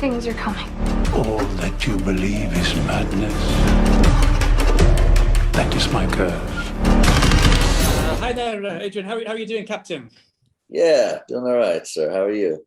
things are coming. All that you believe is madness. That is my curse. Hi there, Adrien. How are you doing, Captain? Yeah, doing all right, sir. How are you?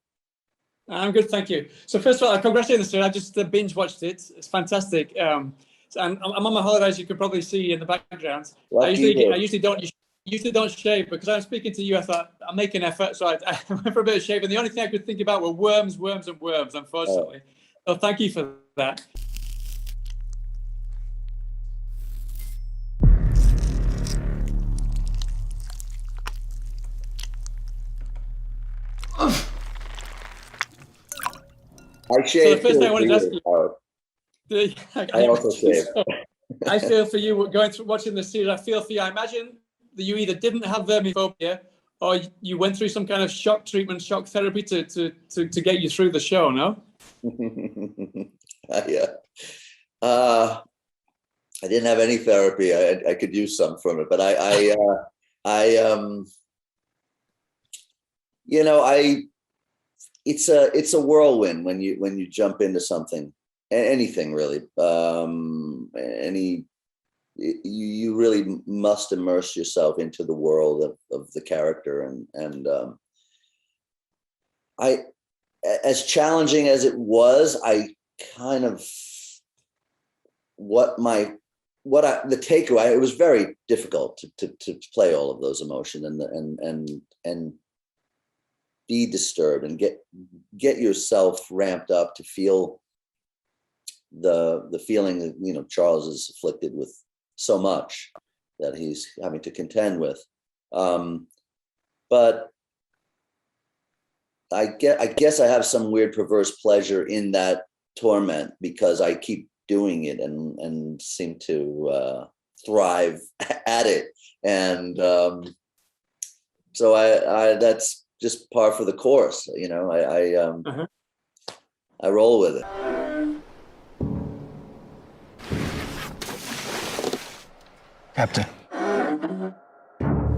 I'm good, thank you. So first of all, congratulations, sir. I just binge watched it. It's fantastic. And I'm on my holidays. You can probably see in the background. I usually don't shave, because I'm speaking to you. I thought I'll make an effort, so I went for a bit of shave. And the only thing I could think about were worms, and worms. Unfortunately, so thank you for that. I shave. So the first thing I wanted to ask you, I also shave. I feel for you going through watching the series. I feel for you. I imagine that you either didn't have vermiphobia or you went through some kind of shock treatment, shock therapy to get you through the show. No. Yeah. I didn't have any therapy. I could use some from it, but it's a whirlwind when you jump into something, anything really. You really must immerse yourself into the world of the character, and as challenging as it was, I kind of the takeaway. It was very difficult to play all of those emotions and be disturbed and get yourself ramped up to feel the feeling that Charles is afflicted with so much that he's having to contend with. But I guess I have some weird perverse pleasure in that torment, because I keep doing it and seem to thrive at it, and so I that's just par for the course. I roll with it. Captain.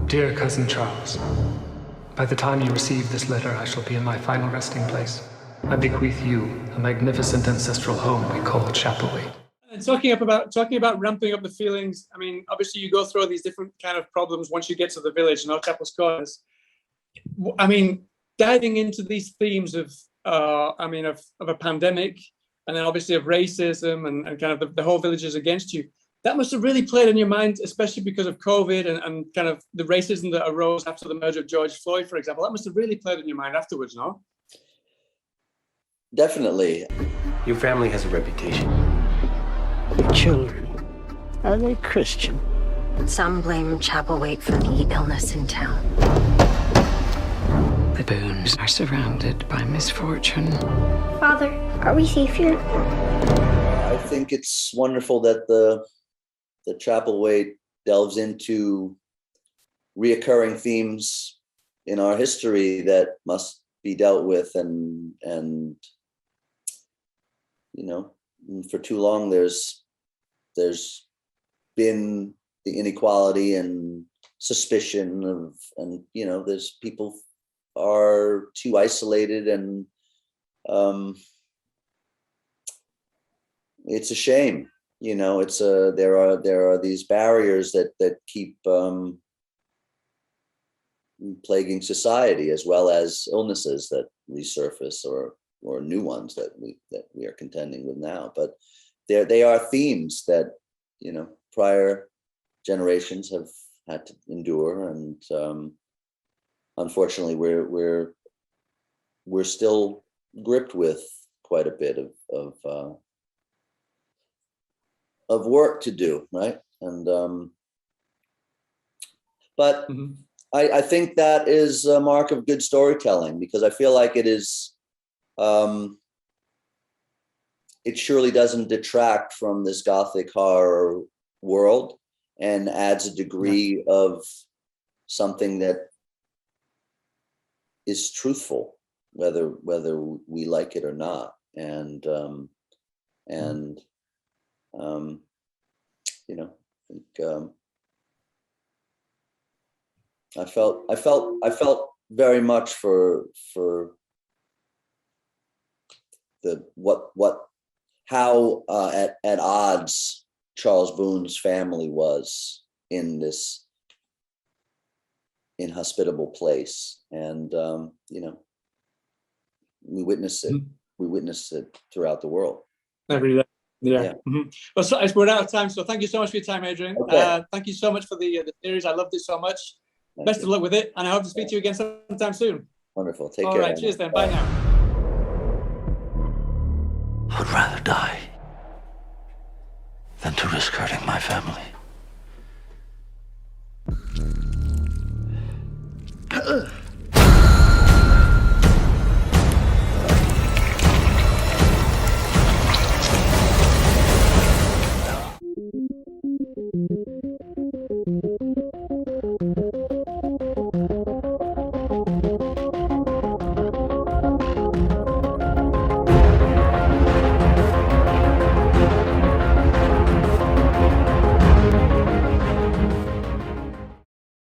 Dear Cousin Charles, by the time you receive this letter, I shall be in my final resting place. I bequeath you a magnificent ancestral home we call Chapelwaite. And talking about ramping up the feelings, I mean, obviously you go through all these different kind of problems once you get to the village, Chapel's Corners. I mean, diving into these themes of a pandemic, and then obviously of racism and kind of the whole village is against you. That must have really played on your mind, especially because of COVID and kind of the racism that arose after the murder of George Floyd, for example. That must have really played on your mind afterwards, no? Definitely. Your family has a reputation. Your children, are they Christian? Some blame Chapelwaite for the illness in town. The Boones are surrounded by misfortune. Father, are we safe here? I think it's wonderful that the Chapelwaite delves into reoccurring themes in our history that must be dealt with, and for too long there's been the inequality and suspicion of, and there's people are too isolated, and it's a shame. There are these barriers that keep plaguing society, as well as illnesses that resurface or new ones that we are contending with now. But they are themes that prior generations have had to endure, and unfortunately we're still gripped with quite a bit of work to do, right? And but I think that is a mark of good storytelling, because I feel like it is. It surely doesn't detract from this Gothic horror world, and adds a degree of something that is truthful, whether we like it or not. And I felt very much for how at odds Charles Boone's family was in this inhospitable place, and we witnessed it. We witnessed it throughout the world. Every day. Yeah. Yeah. Well, so we're out of time, so thank you so much for your time, Adrien. Okay. Thank you so much for the series. I loved it so much. Thank Best you. of luck with it, and I hope to speak to you again sometime soon. Wonderful. Take All care. right, cheers then. Bye now. I would rather die than to risk hurting my family.